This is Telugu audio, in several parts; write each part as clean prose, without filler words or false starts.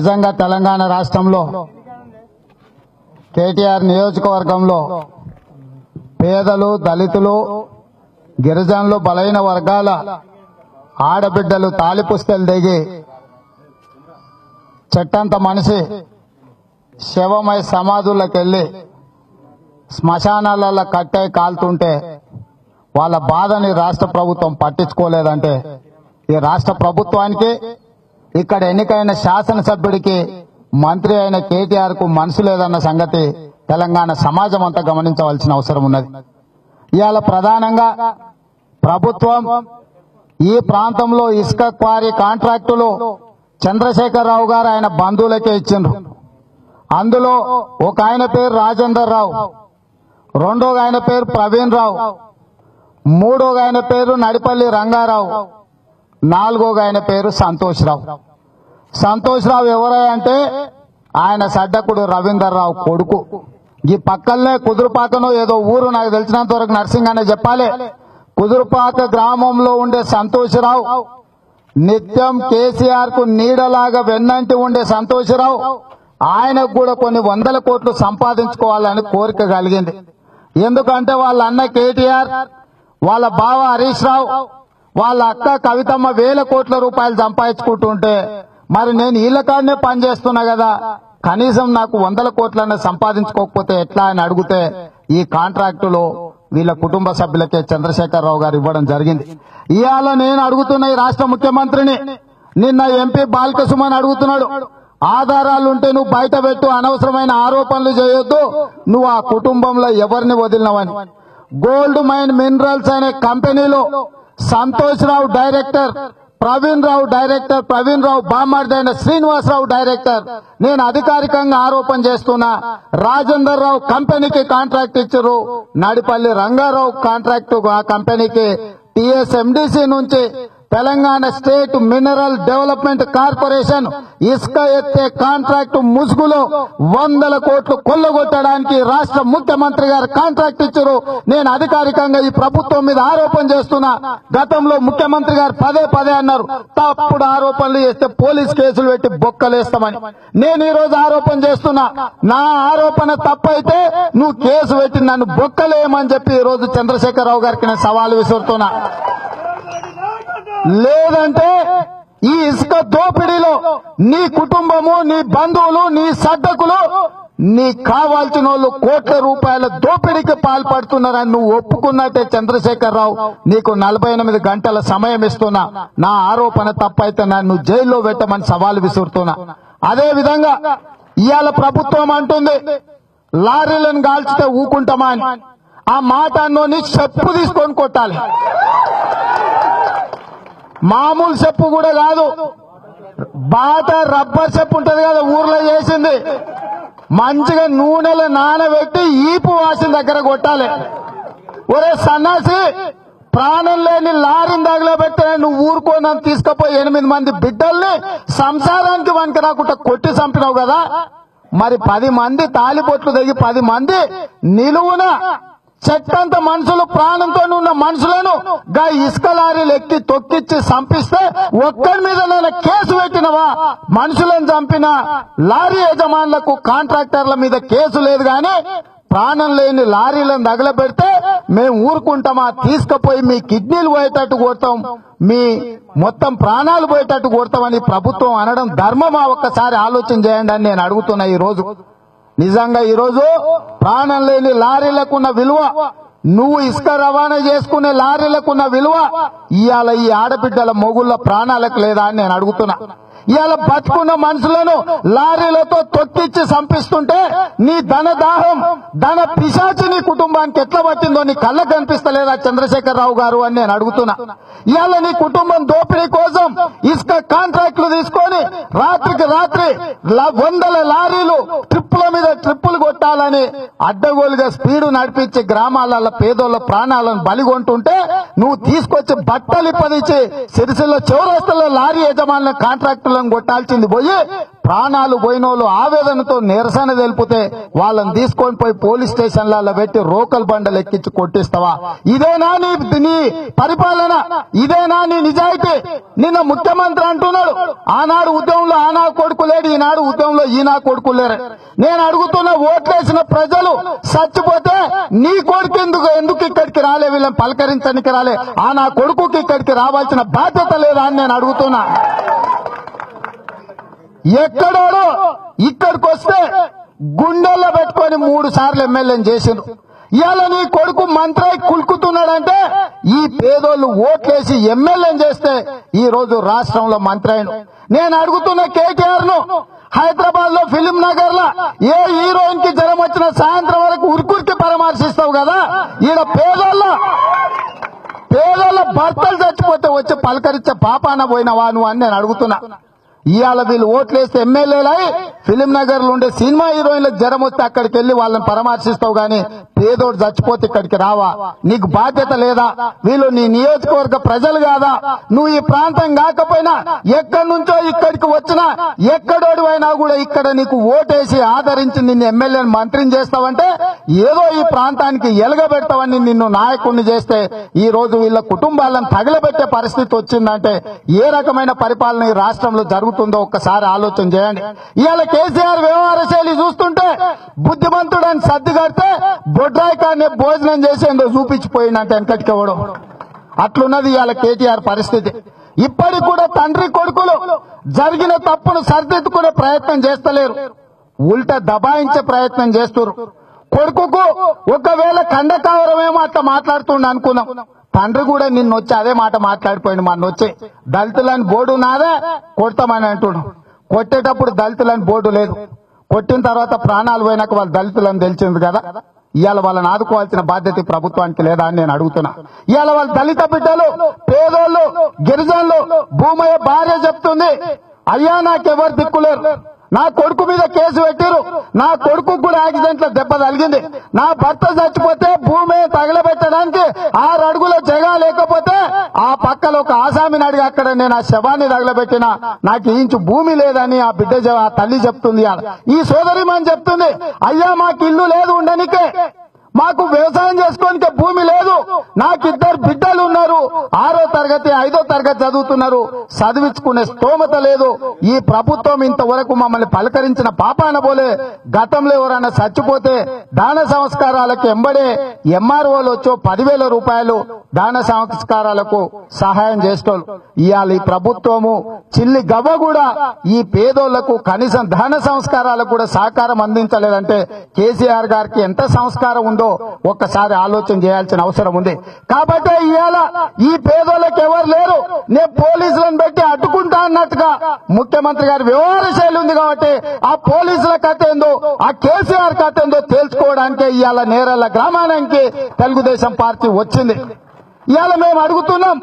నిజంగా తెలంగాణ రాష్ట్రంలో కేటీఆర్ నియోజకవర్గంలో పేదలు, దళితులు, గిరిజనులు, బలైన వర్గాల ఆడబిడ్డలు తాలిపుస్తలు దిగి చెట్టంత మనిషి శవమై సమాధులకు వెళ్లి శ్మశానాలలో కట్టే కాలుతుంటే వాళ్ళ బాధని రాష్ట్ర ప్రభుత్వం పట్టించుకోలేదంటే ఈ రాష్ట్ర ప్రభుత్వానికి, ఇక్కడ ఎన్నికైన శాసనసభ్యుడికి, మంత్రి అయిన కేటీఆర్ కు మనసు లేదన్న సంగతి తెలంగాణ సమాజం అంతా గమనించవలసిన అవసరం ఉన్నది. ఇవాళ ప్రధానంగా ప్రభుత్వం ఈ ప్రాంతంలో ఇసుక క్వారీ కాంట్రాక్టులు చంద్రశేఖరరావు గారు ఆయన బంధువులకే ఇచ్చిండ్రు. అందులో ఒక ఆయన పేరు రాజేందర్ రావు, రెండో ఆయన పేరు ప్రవీణ్ రావు, మూడో ఆయన పేరు నడిపల్లి రంగారావు, నాలుగో ఆయన పేరు సంతోష్ రావు. సంతోష్ రావు ఎవరై అంటే ఆయన సడ్డకుడు రవీందర్ రావు కొడుకు. ఈ పక్కనే కుదురుపాకనో ఏదో ఊరు, నాకు తెలిసినంత వరకు నర్సింగ్ అనే చెప్పాలి. కుదురుపాక గ్రామంలో ఉండే సంతోష్ రావు నిత్యం కేసీఆర్ కు నీడలాగా వెన్నంటి ఉండే సంతోష్ రావు ఆయనకు కూడా కొన్ని 100 కోట్లు సంపాదించుకోవాలని కోరిక కలిగింది. ఎందుకంటే వాళ్ళ అన్న కేటీఆర్, వాళ్ళ బావ హరీష్ రావు, వాళ్ళ అక్క కవితమ్మ 1000 కోట్ల రూపాయలు సంపాదించుకుంటుంటే మరి నేను వీళ్ళ కాడనే పనిచేస్తున్నా కదా, కనీసం నాకు 100 కోట్లన్నా సంపాదించుకోకపోతే ఎట్లా అని అడిగితే ఈ కాంట్రాక్టులో వీళ్ళ కుటుంబ సభ్యులకే చంద్రశేఖరరావు గారు ఇవ్వడం జరిగింది. ఇవాళ నేను అడుగుతున్న ఈ రాష్ట్ర ముఖ్యమంత్రిని, నిన్న ఎంపీ బాల్కసుమన్ అడుగుతున్నాడు, ఆధారాలుంటే నువ్వు బయట పెట్టు, అనవసరమైన ఆరోపణలు చేయొద్దు, నువ్వు ఆ కుటుంబంలో ఎవరిని వదిలినవని. గోల్డ్ మైన్ మినరల్స్ అనే కంపెనీలో సంతోష్ రావు director, Praveen Rao director, Praveen Rao బామ్మర్దైన Srinivasarao director. నేను అధికారికంగా ఆరోపణ చేస్తున్నా, రాజేందర్ రావు కంపెనీకి కాంట్రాక్ట్ ఇచ్చారు, నడిపల్లి రంగారావు కాంట్రాక్ట్ ఆ కంపెనీకి టీఎస్ఎండిసి నుంచి Telangana state mineral development corporation ఇసుక ఎత్తే కాంట్రాక్టు ముసుగులో 100 కోట్లు కొల్లగొట్టడానికి రాష్ట్ర ముఖ్యమంత్రి గారు కాంట్రాక్ట్ ఇచ్చారు. నేను అధికారికంగా ఈ ప్రభుత్వం మీద ఆరోపణ చేస్తున్నా. గతంలో ముఖ్యమంత్రి గారు పదే అన్నారు, తప్పుడు ఆరోపణలు చేస్తే పోలీస్ కేసులు పెట్టి బొక్కలేస్తామని. నేను ఈ రోజు ఆరోపణ చేస్తున్నా, నా ఆరోపణ తప్పైతే నువ్వు కేసు పెట్టి నన్ను బొక్కలేయమని చెప్పి ఈ రోజు చంద్రశేఖరరావు గారికి నేను సవాల్ విసురుతున్నా. లేదంటే ఈ ఇసుక దోపిడీలో నీ కుటుంబము, నీ బంధువులు, నీ సడ్డకులు, నీ కావాల్సిన వాళ్ళు కోట్ల రూపాయల దోపిడీకి పాల్పడుతున్నారని నువ్వు ఒప్పుకున్నట్టే చంద్రశేఖరరావు, నీకు 48 గంటల సమయం ఇస్తున్నా. నా ఆరోపణ తప్పైతే నన్ను జైల్లో పెట్టమని సవాల్ విసురుతున్నా. అదే విధంగా ఇవాళ ప్రభుత్వం అంటుంది లారీలను కాల్చితే ఊకుంటామా అని. ఆ మాట అన్నోని చెప్పు తీసుకొని కొట్టాలి. మామూలు చెప్పు కూడా కాదు, బాట రబ్బర్ చెప్పు ఉంటది కదా ఊర్లో చేసింది, మంచిగా నూనెలో నానబెట్టి ఈపు వాసిన దగ్గర కొట్టాలి. ఒరే సన్నాసి, ప్రాణం లేని లారీని తగలబెట్టే నువ్వు ఊరుకోనని తీసుకుపోయి 8 మంది బిడ్డల్ని సంసారానికి వనికి రాకుండా కొట్టి చంపినావు కదా. మరి 10 మంది తాలిబొట్లు దిగి 10 మంది నిలువున చెట్టంత మనుషులు ప్రాణంతో ఉన్న మనుషులను గా ఇసుక లారీలు ఎక్కి తొక్కిచ్చి చంపిస్తే ఒక్కడి మీద నేను కేసు పెట్టినవా? మనుషులను చంపిన లారీ యజమానులకు, కాంట్రాక్టర్ల మీద కేసు లేదు గాని ప్రాణం లేని లారీలను తగలబెడితే మేము ఊరుకుంటామా? తీసుకుపోయి మీ కిడ్నీలు పోయేటట్టు కొడతాం, మీ మొత్తం ప్రాణాలు పోయేటట్టు కొడతామని ప్రభుత్వం అనడం ధర్మమా? ఒక్కసారి ఆలోచన చేయండి అని నేను అడుగుతున్నా. ఈ రోజు నిజంగా ఈ రోజు ప్రాణం లేని లారీలకున్న విలువ, నువ్వు ఇసుక రవాణా చేసుకునే లారీలకున్న విలువ ఇవాళ ఈ ఆడబిడ్డల మొగుళ్ళ ప్రాణాలకు లేదా అని నేను అడుగుతున్నా. ఇవాళ బతుకున్న మనుషులను లారీలతో తొక్కిచ్చి చంపిస్తుంటే నీ ధనదాహం, ధన పిశాచి నీ కుటుంబానికి ఎట్లా పట్టిందో నీ కళ్ళకు కనిపిస్తలేదా చంద్రశేఖరరావు గారు అని నేను అడుగుతున్నా. ఇవాళ నీ కుటుంబం దోపిడీ కోసం ఇసుక కాంట్రాక్టులు తీసుకొని రాత్రికి రాత్రి 100 లారీలు ట్రిప్పుల మీద ట్రిప్పులు కొట్టాలని అడ్డగోలుగా స్పీడు నడిపించి గ్రామాలలో పేదోళ్ళ ప్రాణాలను బలిగొంటుంటే నువ్వు తీసుకొచ్చి బట్టలు ఇప్పదించి సిరిసిల్ల చౌరస్తలో లారీ యజమానుల కాంట్రాక్టులను కొట్టాల్సింది పోయి ప్రాణాలు పోయినోళ్ళు ఆవేదనతో నిరసన తెలిపితే వాళ్ళని తీసుకొని పోయి పోలీస్ స్టేషన్లలో పెట్టి రోకల్ బండలు ఎక్కించి కొట్టిస్తావా? ఇదేనా నీ పరిపాలన? ఇదేనా నీ నిజాయితీ? నిన్న ముఖ్యమంత్రి అంటున్నాడు ఆనాడు ఉద్యమంలో ఆనా కొడుకు లేడు, ఈనాడు ఉద్యమంలో ఈనా కొడుకు లేరు. నేను అడుగుతున్న ఓట్లేసిన ప్రజలు చచ్చిపోతే నీ కొడుకు ఎందుకు ఇక్కడికి రాలే? వీళ్ళని పలకరించడానికి రాలే? ఆనా కొడుకుకి ఇక్కడికి రావాల్సిన బాధ్యత లేదా అని నేను అడుగుతున్నా. ఎక్కడోడు ఇక్కడికి వస్తే గుండెల్లో పెట్టుకొని 3 సార్లు ఎమ్మెల్యేని చేసిండ్రు. ఇవాళ నీ కొడుకు మంత్రి కులుకుతున్నాడంటే ఈ పేదోళ్ళు ఓట్లేసి ఎమ్మెల్యేని చేస్తే ఈ రోజు రాష్ట్రంలో మంత్రి అయిన. నేను అడుగుతున్న కేటీఆర్ ను, హైదరాబాద్ లో ఫిలిం నగర్ లో ఏ హీరోయిన్ కి జ్వరం వచ్చిన సాయంత్రం వరకు ఉరికి పరామర్శిస్తావు కదా, ఈడ పేదోళ్ళ భర్తలు చచ్చిపోతే వచ్చి పలకరించే పాపాన పోయినవా నువ్వు అని నేను అడుగుతున్నా. ఇవాళ వీళ్ళు ఓట్లేస్తే ఎమ్మెల్యేలై ఫిలిం నగర్ లో ఉండే సినిమా హీరోయిన్లకు జ్వరం వస్తే అక్కడికి వెళ్లి వాళ్ళని పరామర్శిస్తావు గానీ పేదోడు చచ్చిపోతే ఇక్కడికి రావా? నీకు బాధ్యత లేదా? వీళ్ళు నీ నియోజకవర్గ ప్రజలు కాదా? నువ్వు ఈ ప్రాంతం కాకపోయినా ఎక్కడి నుంచో ఇక్కడికి వచ్చినా ఎక్కడోడు అయినా కూడా ఇక్కడ నీకు ఓటేసి ఆదరించి నిన్ను ఎమ్మెల్యేని మంత్రిని చేస్తావంటే ఏదో ఈ ప్రాంతానికి ఎలగబెడతావని నిన్ను నాయకుడిని చేస్తే ఈ రోజు వీళ్ళ కుటుంబాలను తగలబెట్టే పరిస్థితి వచ్చిందంటే ఏ రకమైన పరిపాలన ఈ రాష్ట్రంలో జరుగుతుందో ఒక్కసారి ఆలోచన చేయండి. ఇవాళ కేసీఆర్ వ్యవహార శైలి చూస్తుంటే బుద్ధిమంతుడని సర్ది కడితే బొడ్రాయి కాడనే భోజనం చేసేందో చూపించిపోయిందంటే వెనకటికెవడు. అట్లున్నది ఇవాళ కేటీఆర్ పరిస్థితి. ఇప్పటికి కూడా తండ్రి కొడుకులు జరిగిన తప్పును సరిదిద్దుకునే ప్రయత్నం చేస్తలేరు, ఉల్టా దబాయించే ప్రయత్నం చేస్తున్నారు. కొడుకుకు ఒకవేళ కండకావరమేమో అట్లా మాట్లాడుతుండ అనుకున్నాం, తండ్రి కూడా నిన్నొచ్చి అదే మాట మాట్లాడిపోయింది. మొన్నొచ్చి దళితులని బోర్డు నాదే కొడతామని అంటున్నాడు. కొట్టేటప్పుడు దళితులని బోర్డు లేదు, కొట్టిన తర్వాత ప్రాణాలు పోయినాక వాళ్ళు దళితులని తెలిసింది కదా. ఇవాళ వాళ్ళని ఆదుకోవాల్సిన బాధ్యత ప్రభుత్వానికి లేదా అని నేను అడుగుతున్నా. ఇవాళ వాళ్ళ దళిత బిడ్డలు, పేదోళ్ళు, గిరిజనులు, భూమయ్య భార్య చెప్తుంది, అయ్యా నాకెవరు దిక్కులేరు, నా కొడుకు మీద కేసు పెట్టారు, నా కొడుకు కూడా యాక్సిడెంట్ లో దెబ్బ తగిలింది, నా భర్త చచ్చిపోతే భూమి తగలబెట్టడానికి 6 అడుగుల జగా లేకపోతే ఆ పక్కన ఒక ఆసామిని అడిగి అక్కడ నేను ఆ శవాన్ని తగలబెట్టినా, నాకు ఇంచు భూమి లేదని ఆ బిడ్డ ఆ తల్లి చెప్తుంది. ఈ సోదరిమని చెప్తుంది, అయ్యా మాకు ఇల్లు లేదు ఉండనికే, మాకు వ్యవసాయం చేసుకోనికే భూమి లేదు, నాకు 2 బిడ్డలు ఉన్నారు, 6వ తరగతి 5వ తరగతి చదువుతున్నారు, చదివించుకునే స్తోమత లేదు. ఈ ప్రభుత్వం ఇంతవరకు మమ్మల్ని పలకరించిన పాపాన పోలే. గతంలో ఎవరైనా చచ్చిపోతే దాన సంస్కారాలకు ఎంబడే ఎంఆర్ఓలు వచ్చో 10,000 రూపాయలు దాన సంస్కారాలకు సహాయం చేస్తోళ్ళు. ఇవాళ ఈ ప్రభుత్వము చిల్లి గవ్వ కూడా ఈ పేదోళ్లకు కనీసం దాన సంస్కారాలకు కూడా సహకారం అందించలేదంటే కేసీఆర్ గారికి ఎంత సంస్కారం ఉందో ఒక్కసారి ఆలోచన చేయాల్సిన అవసరం ఉంది. కాబట్టి ఇవాళ ఈ పేదోళ్ళకి ఎవరు లేరు, నేను పోలీసులను పెట్టి అడ్డుకుంటా అన్నట్టుగా ముఖ్యమంత్రి గారి వ్యవహార శైలి ఉంది. కాబట్టి ఆ పోలీసుల కథ ఏందో, ఆ కేసీఆర్ కథ ఏందో తెలుసుకోవడానికే ఇవాళ నేరళ్ళ గ్రామానికి తెలుగుదేశం పార్టీ వచ్చింది. ఇవాళ మేము అడుగుతున్నాం,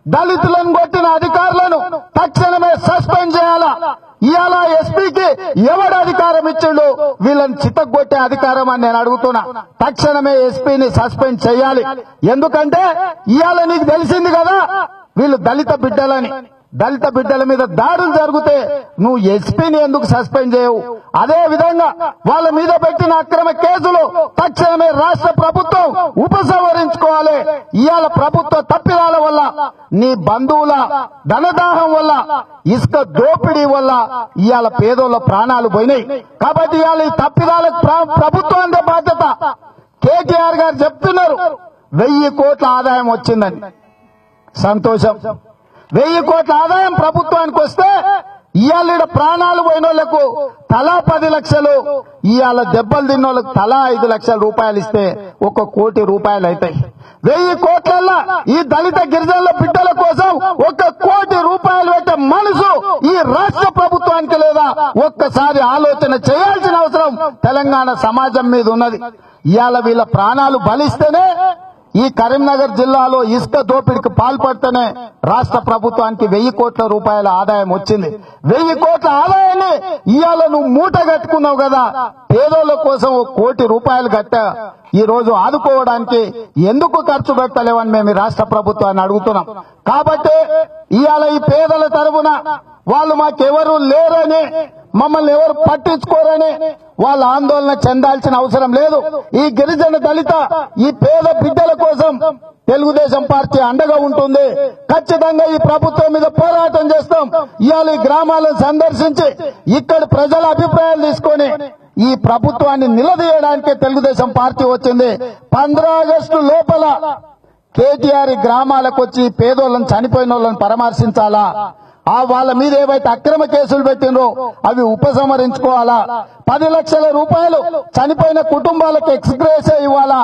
దళితులను కొట్టిన అధికారులను తక్షణమే సస్పెండ్ చేయాలా? ఇవాళ ఎస్పీకి ఎవడు అధికారం ఇచ్చిండు వీళ్ళని చిత్తగొట్టే అధికారం అని నేను అడుగుతున్నా. తక్షణమే ఎస్పీని సస్పెండ్ చేయాలి. ఎందుకంటే ఇవాళ నీకు తెలిసింది కదా వీళ్ళు దళిత బిడ్డలని, దళిత బిడ్డల మీద దాడులు జరిగితే నువ్వు ఎస్పీని ఎందుకు సస్పెండ్ చేయవు? అదే విధంగా వాళ్ళ మీద పెట్టిన అక్రమ కేసులు తక్షణమే రాష్ట్ర ప్రభుత్వం ఉపసంహరించుకోవాలి. ఇవాళ ప్రభుత్వ తప్పిదాల వల్ల, నీ బంధువుల ధనదాహం వల్ల, ఇసుక దోపిడీ వల్ల ఇవాళ పేదోళ్ళ ప్రాణాలు పోయినాయి. కాబట్టి ఇవాళ ఈ తప్పిదాలకు ప్రభుత్వానికి బాధ్యత. కేటీఆర్ గారు చెప్తున్నారు 1000 కోట్ల ఆదాయం వచ్చిందని. సంతోషం, 1000 కోట్ల ఆదాయం ప్రభుత్వానికి వస్తే ఇవాళ ప్రాణాలు పోయిన వాళ్లకు తలా 10 లక్షలు, ఇవాళ దెబ్బలు తిన్న వాళ్ళకు తలా 5 లక్షల రూపాయలు ఇస్తే 1 కోటి రూపాయలు అవుతాయి. 1000 కోట్లల్లో ఈ దళిత గిరిజనుల బిడ్డల కోసం 1 కోటి రూపాయలు పెట్టే మనసు ఈ రాష్ట్ర ప్రభుత్వానికి లేదా? ఒక్కసారి ఆలోచన చేయాల్సిన అవసరం తెలంగాణ సమాజం మీద ఉన్నది. ఇవాళ వీళ్ళ ప్రాణాలు బలిస్తేనే ఈ కరీంనగర్ జిల్లాలో ఇసుక దోపిడీకి పాల్పడితేనే రాష్ట్ర ప్రభుత్వానికి 1000 కోట్ల రూపాయల ఆదాయం వచ్చింది. 1000 కోట్ల ఆదాయాన్ని ఇవాళ నువ్వు మూట కట్టుకున్నావు కదా, పేదోళ్ల కోసం 1 కోటి రూపాయలు కట్టా ఈ రోజు ఆదుకోవడానికి ఎందుకు ఖర్చు పెట్టలేవని మేము రాష్ట్ర ప్రభుత్వాన్ని అడుగుతున్నాం. కాబట్టి ఇవాళ ఈ పేదల తరపున వాళ్ళు మాకెవరూ లేరని మమ్మల్ని ఎవరు పట్టించుకోరని వాళ్ళ ఆందోళన చెందాల్సిన అవసరం లేదు. ఈ గిరిజన దళిత ఈ పేద బిడ్డల కోసం తెలుగుదేశం పార్టీ అండగా ఉంటుంది. ఖచ్చితంగా ఈ ప్రభుత్వం మీద పోరాటం చేస్తాం. ఇవాళ ఈ గ్రామాలను సందర్శించి ఇక్కడ ప్రజల అభిప్రాయాలు తీసుకొని ఈ ప్రభుత్వాన్ని నిలదీయడానికి తెలుగుదేశం పార్టీ వచ్చింది. 15 ఆగస్టు లోపల కేటీఆర్ గ్రామాలకు వచ్చి పేదోళ్ళని చనిపోయిన వాళ్ళని పరామర్శించాలా, వాళ్ళ మీద ఏవైతే అక్రమ కేసులు పెట్టినరో అవి ఉపసంహరించుకోవాలా, 10 లక్షల రూపాయలు చనిపోయిన కుటుంబాలకు ఎక్స్గ్రేస్ ఇవ్వాలా,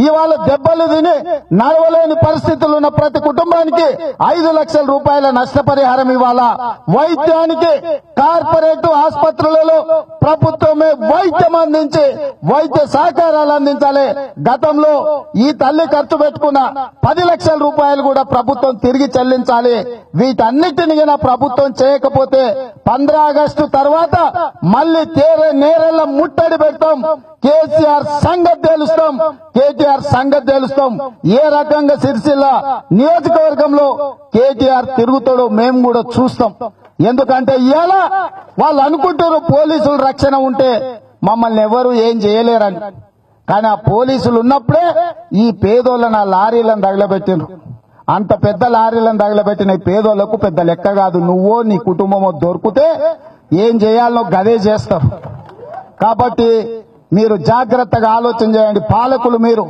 ఇవాళ దెబ్బలు తిని నడవలేని పరిస్థితులు ఉన్న ప్రతి కుటుంబానికి 5 లక్షల రూపాయల నష్టపరిహారం ఇవ్వాలా, వైద్యానికి కార్పొరేట్ ఆసుపత్రులలో ప్రభుత్వమే వైద్యం అందించి వైద్య సహకారాలు అందించాలి. గతంలో ఈ తల్లి ఖర్చు పెట్టుకున్న 10 లక్షల రూపాయలు కూడా ప్రభుత్వం తిరిగి చెల్లించాలి. వీటన్నిటిని ప్రభుత్వం చేయకపోతే 15 ఆగస్టు తర్వాత మళ్ళీ నేరెళ్ల ముట్టడి పెడతాం. కేసీఆర్ సంగతి తెలుస్తాం, కేటీఆర్ సంగతి తెలుస్తాం. ఏ రకంగా సిరిసిల్ల నియోజకవర్గంలో కేటీఆర్ తిరుగుతాడో మేము కూడా చూస్తాం. ఎందుకంటే ఇవాళ వాళ్ళు అనుకుంటారు పోలీసుల రక్షణ ఉంటే మమ్మల్ని ఎవరు ఏం చేయలేరని. కానీ ఆ పోలీసులు ఉన్నప్పుడే ఈ పేదోళ్ళని ఆ లారీలను తగలబెట్టిండ్రు. అంత పెద్ద లారీలను తగలబెట్టిన పేదోళ్లకు పెద్ద లెక్క కాదు. నువ్వో నీ కుటుంబమో దొరికితే ఏం చేయాలనో గదే చేస్తారు. కాబట్టి మీరు జాగ్రత్తగా ఆలోచన చేయండి. పాలకులు మీరు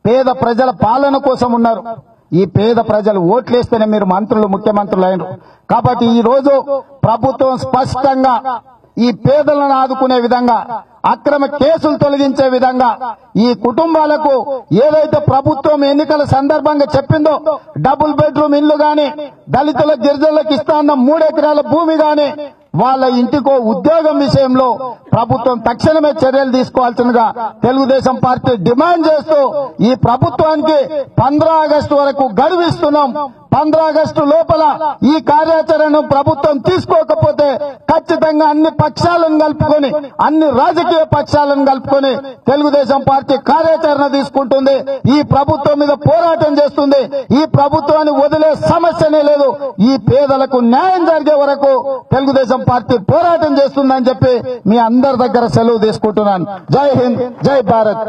పేద ప్రజల పాలన కోసం ఉన్నారు. ఈ పేద ప్రజలు ఓట్లేస్తేనే మీరు మంత్రులు ముఖ్యమంత్రులు అయినరు. కాబట్టి ఈ రోజు ప్రభుత్వం స్పష్టంగా ఈ పేదలను ఆదుకునే విధంగా, అక్రమ కేసులు తొలగించే విధంగా, ఈ కుటుంబాలకు ఏదైతే ప్రభుత్వం ఎన్నికల సందర్భంగా చెప్పిందో డబుల్ బెడ్రూమ్ ఇల్లు గాని, దళితుల గిరిజనులకు ఇస్తాన్న 3 ఎకరాల భూమి గాని, వాళ్ళ ఇంటికో ఉద్యోగం విషయంలో ప్రభుత్వం తక్షణమే చర్యలు తీసుకోవాల్సిందిగా తెలుగుదేశం పార్టీ డిమాండ్ చేస్తూ ఈ ప్రభుత్వానికి 15 ఆగస్టు వరకు గడువిస్తున్నాం. 15 ఆగస్టు లోపల ఈ కార్యాచరణను ప్రభుత్వం తీసుకోకపోతే ఖచ్చితంగా అన్ని పక్షాలను కలుపుకొని, అన్ని రాజకీయ పక్షాలను కలుపుకొని తెలుగుదేశం పార్టీ కార్యాచరణ తీసుకుంటుంది. ఈ ప్రభుత్వం మీద పోరాటం చేస్తుంది. ఈ ప్రభుత్వాన్ని వదిలే సమస్యనే లేదు. ఈ పేదలకు న్యాయం జరిగే వరకు తెలుగుదేశం పార్టీ పోరాటం చేస్తుందని చెప్పి మీ అందరి దగ్గర సెలవు తీసుకుంటున్నాను. జై హింద్, జై భారత్.